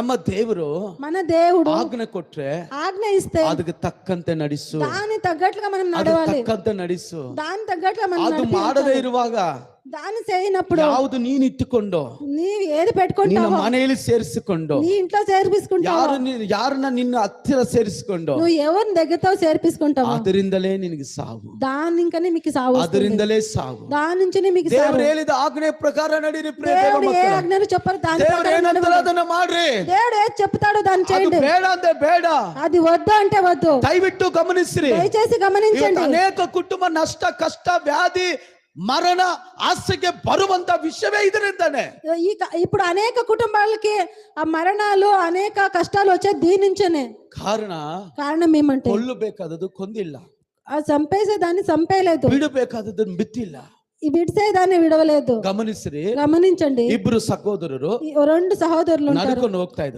ನಮ್ಮ ದೇವರು మన దేవుడు ಆಜ್ಞೆ ಕೊಟ್ರೆ ఆజ్ఞ ఇస్తే ಅದಕ್ಕೆ ತಕ್ಕಂತೆ ನಡೆಸು, దాని తగ్గట్లుగా మనం ಅದು నడవాలి. ತಕ್ಕಂತೆ ನಡೆಸು. దాని తగ్గట్లుగా మనం ಅದು ಮಾಡದೇ ಇರುವಾಗ దాని చేయనప్పుడు ಯಾವುದು ನೀನ್ ಇಟ್ಟುಕೊಂಡು నీవు ఏది ನಿನ್ನ పెట్టుకుంటావో ಮನೆಯಲ್ಲಿ ಸೇರಿಸಿಕೊಂಡು నీ ఇంట్లో చేర్పించుకుంటావు, ಯಾರನ್ನ ನಿನ್ನ ಹತ್ತಿರ ಸೇರಿಸಿಕೊಂಡು నువ్వు ఎవరిని దగ్గరతో చేర్పించుకుంటావు, ಅದರಿಂದಲೇ ನಿನಗೆ ಸಾವು, దాని ఇంకనే మీకు సావు వస్తుంది. ಅದರಿಂದಲೇ ಸಾವು. దాని నుంచినే మీకు సావు. ದೇವರು ಹೇಳಿದ ಆಜ್ಞೆ ಪ್ರಕಾರ ನಡೀರಿ ಪ್ರಿಯ దేవుడు ఏ ದೇವಮಕ್ಕಳೇ. ఆజ్ఞను చెప్పారు దాని ದೇವರು ప్రకారం ಏನಂತಾರೋ నడవండి. ಅದನ್ನ ಮಾಡ್ರಿ. దేవుడు ఏది చెప్తాడో దాన్ని ಅದು చేయండి. ಬೇಡ ಅಂದ್ರೆ ಬೇಡ, అది వద్దు అంటే వద్దు. ದಯವಿಟ್ಟು ಗಮನಿಸ್ರಿ. దయచేసి ಇವತ್ತು గమనించండి. ಅನೇಕ ಕುಟುಂಬ ನಷ್ಟ, ಕಷ್ಟ, ವ್ಯಾಧಿ, ಮರಣ, ಆಸೆಗೆ ಬರುವಂತ ವಿಷಯವೇ ಇದರಿಂದಾನೆ. ఇప్పుడు అనేక కుటుంబాలకి ఆ మరణాలు అనేక కష్టాలు వచ్చే దీని నుంచేనే. కారణం ఏమంటే ಕೊಲ್ಲಬೇಕಾದದ್ದು ಕೊಂದಿಲ್ಲ, ఆ చంపేసేదాన్ని చంపేయలేదు, ಬಿಡಬೇಕಾದದ್ದನ್ನು ಬಿತ್ತಿಲ್ಲ. ఈ విడిసేదాన్ని విడవలేదు. ಗಮನಿಸ್ರಿ, గమనించండి. ಇಬ್ರು ಸಹೋದರರು రెండు సహోదరులు ఉంటారు. ನಡ್ಕೊಂಡು ಹೋಗ್ತಾ ಇದ್ರು.